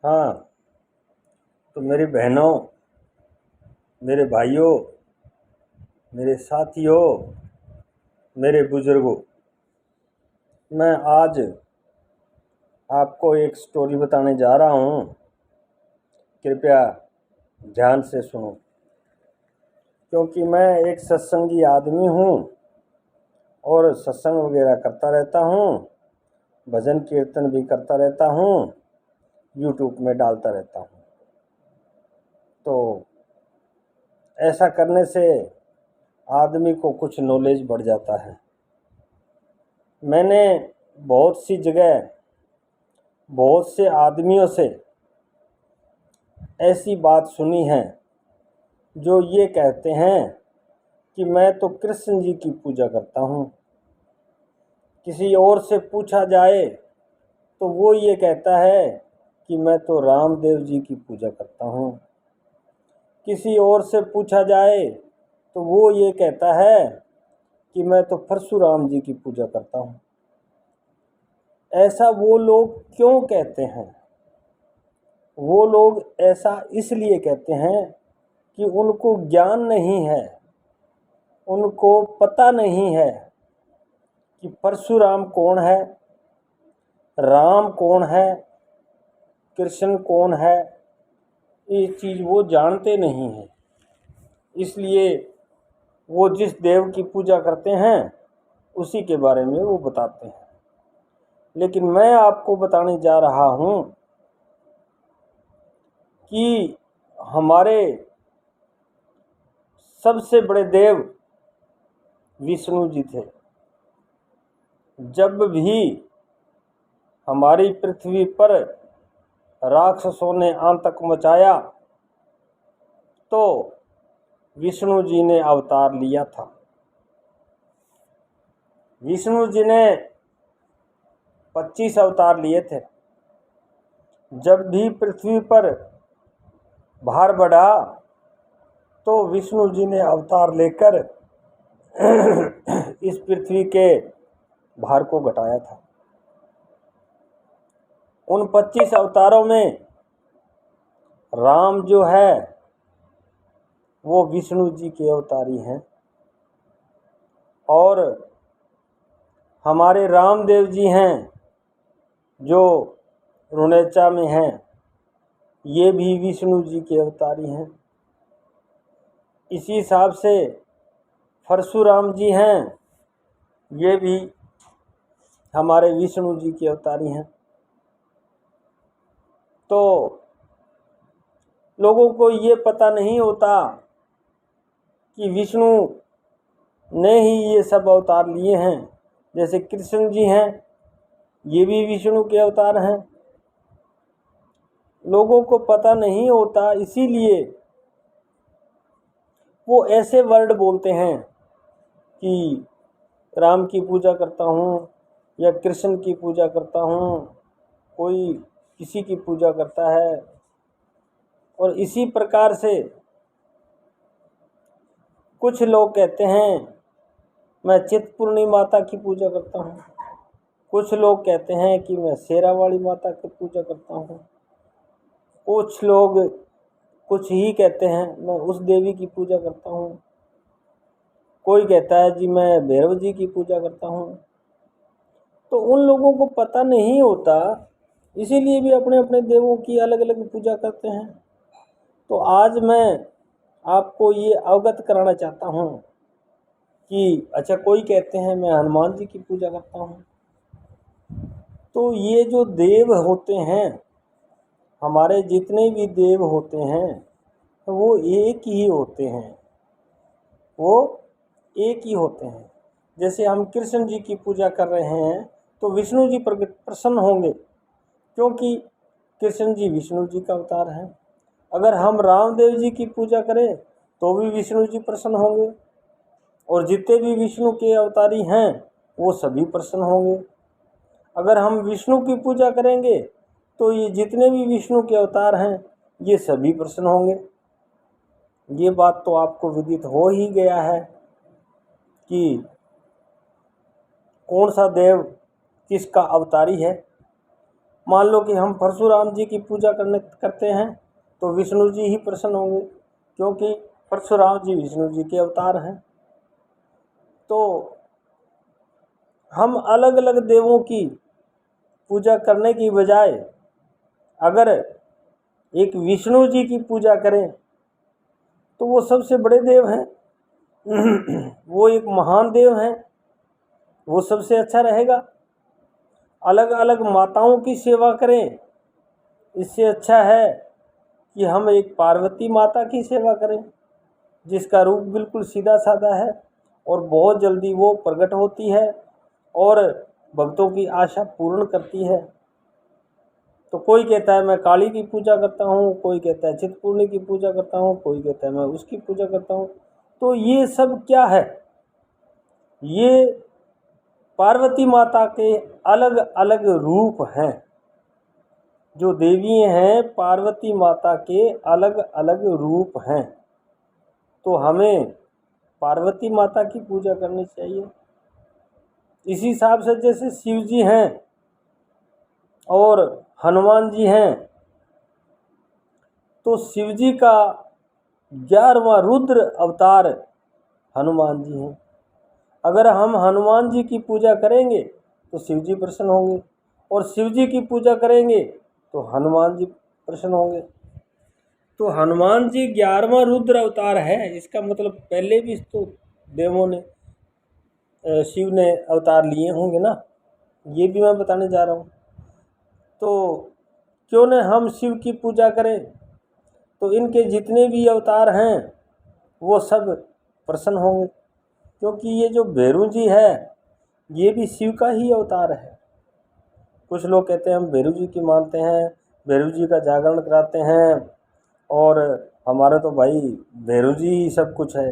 हाँ, तो मेरी बहनों, मेरे भाइयों, मेरे साथियों, मेरे बुजुर्गों, मैं आज आपको एक स्टोरी बताने जा रहा हूँ। कृपया ध्यान से सुनो, क्योंकि मैं एक सत्संगी आदमी हूँ और सत्संग वगैरह करता रहता हूँ, भजन कीर्तन भी करता रहता हूँ, यूट्यूब में डालता रहता हूँ। तो ऐसा करने से आदमी को कुछ नॉलेज बढ़ जाता है। मैंने बहुत सी जगह बहुत से आदमियों से ऐसी बात सुनी है जो ये कहते हैं कि मैं तो कृष्ण जी की पूजा करता हूँ। किसी और से पूछा जाए तो वो ये कहता है कि मैं तो रामदेव जी की पूजा करता हूँ। किसी और से पूछा जाए तो वो ये कहता है कि मैं तो परशुराम जी की पूजा करता हूँ। ऐसा वो लोग क्यों कहते हैं? वो लोग ऐसा इसलिए कहते हैं कि उनको ज्ञान नहीं है, उनको पता नहीं है कि परशुराम कौन है, राम कौन है, कृष्ण कौन है। ये चीज़ वो जानते नहीं हैं, इसलिए वो जिस देव की पूजा करते हैं उसी के बारे में वो बताते हैं। लेकिन मैं आपको बताने जा रहा हूँ कि हमारे सबसे बड़े देव विष्णु जी थे। जब भी हमारी पृथ्वी पर राक्षसों ने आतंक मचाया तो विष्णु जी ने अवतार लिया था। विष्णु जी ने 25 अवतार लिए थे। जब भी पृथ्वी पर भार बढ़ा तो विष्णु जी ने अवतार लेकर इस पृथ्वी के भार को घटाया था। उन 25 अवतारों में राम जो है वो विष्णु जी के अवतारी हैं, और हमारे रामदेव जी हैं जो रुनेचा में हैं, ये भी विष्णु जी के अवतारी हैं। इसी हिसाब से परशुराम जी हैं, ये भी हमारे विष्णु जी के अवतारी हैं। तो लोगों को ये पता नहीं होता कि विष्णु ने ही ये सब अवतार लिए हैं। जैसे कृष्ण जी हैं, ये भी विष्णु के अवतार हैं। लोगों को पता नहीं होता, इसीलिए वो ऐसे वर्ड बोलते हैं कि राम की पूजा करता हूँ या कृष्ण की पूजा करता हूँ, कोई किसी की पूजा करता है। और इसी प्रकार से कुछ लोग कहते हैं मैं चित्तपूर्णी माता की पूजा करता हूँ, कुछ लोग कहते हैं कि मैं शेरावाली माता की पूजा करता हूँ, कुछ लोग कुछ ही कहते हैं मैं उस देवी की पूजा करता हूँ, कोई कहता है जी मैं भैरव जी की पूजा करता हूँ। तो उन लोगों को पता नहीं होता, इसीलिए भी अपने अपने देवों की अलग अलग पूजा करते हैं। तो आज मैं आपको ये अवगत कराना चाहता हूँ कि अच्छा, कोई कहते हैं मैं हनुमान जी की पूजा करता हूँ। तो ये जो देव होते हैं, हमारे जितने भी देव होते हैं वो एक ही होते हैं, वो एक ही होते हैं। जैसे हम कृष्ण जी की पूजा कर रहे हैं तो विष्णु जी प्रसन्न होंगे, क्योंकि कृष्ण जी विष्णु जी का अवतार हैं। अगर हम रामदेव जी की पूजा करें तो भी विष्णु जी प्रसन्न होंगे, और जितने भी विष्णु के अवतारी हैं वो सभी प्रसन्न होंगे। अगर हम विष्णु की पूजा करेंगे तो ये जितने भी विष्णु के अवतार हैं ये सभी प्रसन्न होंगे। ये बात तो आपको विदित हो ही गया है कि कौन सा देव किसका अवतारी है। मान लो कि हम परशुराम जी की पूजा करते हैं तो विष्णु जी ही प्रसन्न होंगे, क्योंकि परशुराम जी विष्णु जी के अवतार हैं। तो हम अलग अलग देवों की पूजा करने की बजाय अगर एक विष्णु जी की पूजा करें तो वो सबसे बड़े देव हैं, वो एक महान देव हैं, वो सबसे अच्छा रहेगा। अलग अलग माताओं की सेवा करें, इससे अच्छा है कि हम एक पार्वती माता की सेवा करें, जिसका रूप बिल्कुल सीधा साधा है और बहुत जल्दी वो प्रकट होती है और भक्तों की आशा पूर्ण करती है। तो कोई कहता है मैं काली की पूजा करता हूँ, कोई कहता है चित्तपूर्णी की पूजा करता हूँ, कोई कहता है मैं उसकी पूजा करता हूँ। तो ये सब क्या है? ये पार्वती माता के अलग अलग रूप हैं। जो देवी हैं पार्वती माता के अलग अलग रूप हैं। तो हमें पार्वती माता की पूजा करनी चाहिए। इसी हिसाब से जैसे शिव जी हैं और हनुमान जी हैं, तो शिव जी का 11वां रुद्र अवतार हनुमान जी हैं। अगर हम हनुमान जी की पूजा करेंगे तो शिव जी प्रसन्न होंगे, और शिव जी की पूजा करेंगे तो हनुमान जी प्रसन्न होंगे। तो हनुमान जी 11वां रुद्र अवतार है, इसका मतलब पहले भी तो देवों ने शिव ने अवतार लिए होंगे ना, ये भी मैं बताने जा रहा हूँ। तो क्यों न हम शिव की पूजा करें, तो इनके जितने भी अवतार हैं वो सब प्रसन्न होंगे, क्योंकि ये जो भैरू जी है ये भी शिव का ही अवतार है। कुछ लोग कहते हैं हम भैरू जी की मानते हैं, भैरू जी का जागरण कराते हैं और हमारा तो भाई भैरू जी ही सब कुछ है।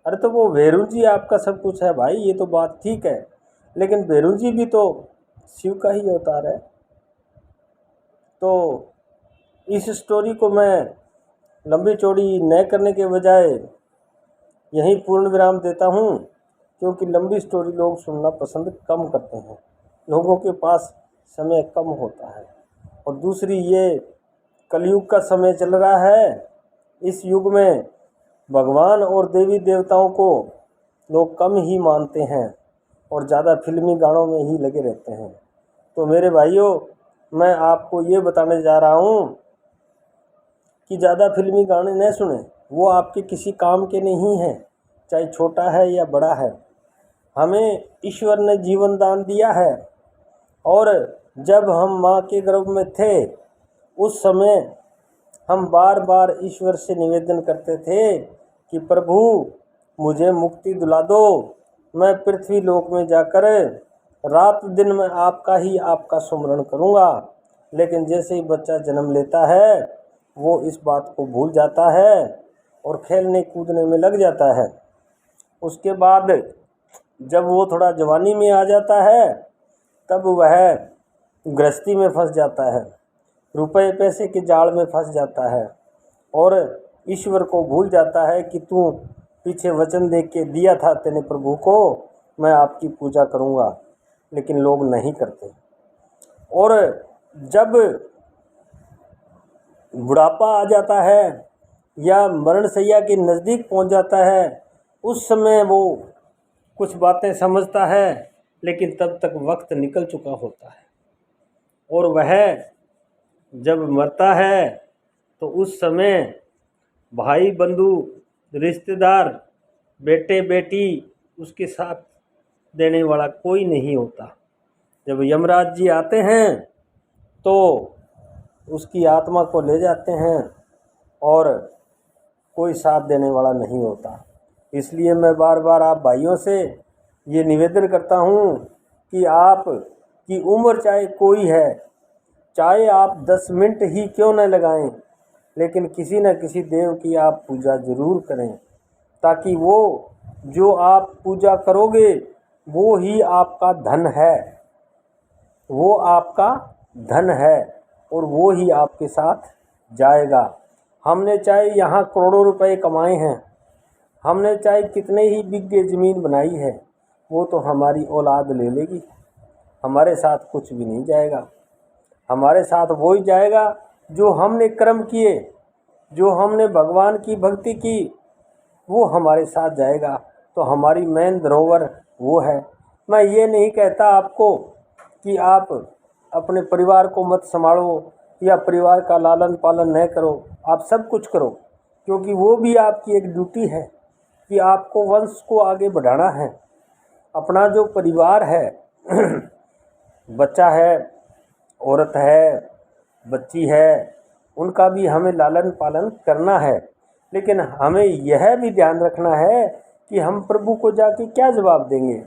अरे तो वो भैरू जी आपका सब कुछ है भाई, ये तो बात ठीक है, लेकिन भैरू जी भी तो शिव का ही अवतार है। तो इस स्टोरी को मैं लंबी चौड़ी न करने के बजाय यहीं पूर्ण विराम देता हूँ, क्योंकि लंबी स्टोरी लोग सुनना पसंद कम करते हैं, लोगों के पास समय कम होता है। और दूसरी ये कलयुग का समय चल रहा है, इस युग में भगवान और देवी देवताओं को लोग कम ही मानते हैं और ज़्यादा फिल्मी गानों में ही लगे रहते हैं। तो मेरे भाइयों, मैं आपको ये बताने जा रहा हूँ कि ज़्यादा फिल्मी गाने न सुने, वो आपके किसी काम के नहीं हैं, चाहे छोटा है या बड़ा है। हमें ईश्वर ने जीवन दान दिया है, और जब हम माँ के गर्भ में थे उस समय हम बार बार ईश्वर से निवेदन करते थे कि प्रभु मुझे मुक्ति दिला दो, मैं पृथ्वी लोक में जाकर रात दिन में आपका सुमरण करूँगा। लेकिन जैसे ही बच्चा जन्म लेता है वो इस बात को भूल जाता है और खेलने कूदने में लग जाता है। उसके बाद जब वो थोड़ा जवानी में आ जाता है तब वह गृहस्थी में फंस जाता है, रुपए पैसे के जाल में फंस जाता है और ईश्वर को भूल जाता है कि तू पीछे वचन दे के दिया था तेने प्रभु को, मैं आपकी पूजा करूँगा। लेकिन लोग नहीं करते। और जब बुढ़ापा आ जाता है या मरणशैया के नज़दीक पहुंच जाता है, उस समय वो कुछ बातें समझता है, लेकिन तब तक वक्त निकल चुका होता है। और वह जब मरता है तो उस समय भाई बंधु रिश्तेदार बेटे बेटी उसके साथ देने वाला कोई नहीं होता। जब यमराज जी आते हैं तो उसकी आत्मा को ले जाते हैं और कोई साथ देने वाला नहीं होता। इसलिए मैं बार बार आप भाइयों से ये निवेदन करता हूँ कि आप की उम्र चाहे कोई है, चाहे आप 10 मिनट ही क्यों न लगाएं, लेकिन किसी न किसी देव की आप पूजा ज़रूर करें, ताकि वो जो आप पूजा करोगे वो ही आपका धन है, वो आपका धन है और वो ही आपके साथ जाएगा। हमने चाहे यहाँ करोड़ों रुपए कमाए हैं, हमने चाहे कितने ही बिघे ज़मीन बनाई है, वो तो हमारी औलाद ले लेगी, हमारे साथ कुछ भी नहीं जाएगा। हमारे साथ वो ही जाएगा जो हमने कर्म किए, जो हमने भगवान की भक्ति की, वो हमारे साथ जाएगा। तो हमारी मेन धरोहर वो है। मैं ये नहीं कहता आपको कि आप अपने परिवार को मत संभालो या परिवार का लालन पालन न करो। आप सब कुछ करो, क्योंकि वो भी आपकी एक ड्यूटी है कि आपको वंश को आगे बढ़ाना है। अपना जो परिवार है बच्चा है, औरत है, बच्ची है, उनका भी हमें लालन पालन करना है। लेकिन हमें यह भी ध्यान रखना है कि हम प्रभु को जाके क्या जवाब देंगे।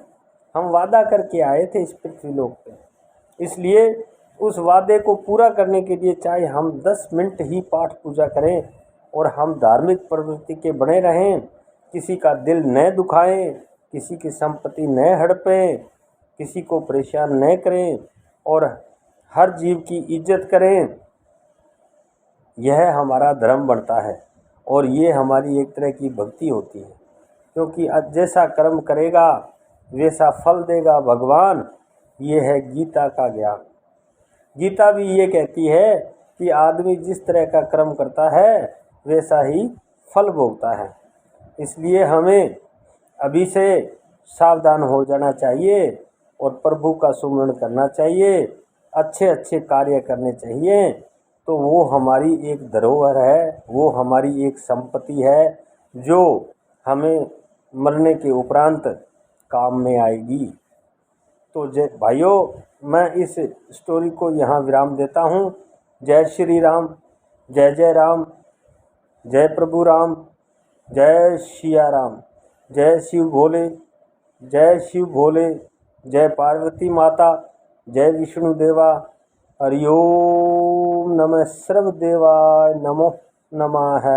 हम वादा करके आए थे इस पृथ्वी लोक पे, इसलिए उस वादे को पूरा करने के लिए चाहे हम 10 मिनट ही पाठ पूजा करें और हम धार्मिक प्रवृत्ति के बने रहें, किसी का दिल न दुखाएं, किसी की संपत्ति न हड़पें, किसी को परेशान न करें और हर जीव की इज्जत करें, यह हमारा धर्म बनता है और ये हमारी एक तरह की भक्ति होती है। क्योंकि जैसा कर्म करेगा वैसा फल देगा भगवान, ये है गीता का ज्ञान। गीता भी ये कहती है कि आदमी जिस तरह का कर्म करता है वैसा ही फल भोगता है। इसलिए हमें अभी से सावधान हो जाना चाहिए और प्रभु का सुमिरन करना चाहिए, अच्छे अच्छे कार्य करने चाहिए। तो वो हमारी एक धरोहर है, वो हमारी एक संपत्ति है जो हमें मरने के उपरांत काम में आएगी। तो जय भाइयों, मैं इस स्टोरी को यहाँ विराम देता हूँ। जय श्री राम, जय जय राम, जय प्रभु राम, जय सिया राम, जय शिव भोले, जय शिव भोले, जय पार्वती माता, जय विष्णु देवा। हरि ओम नमः सर्वदेवाय नमो नमः।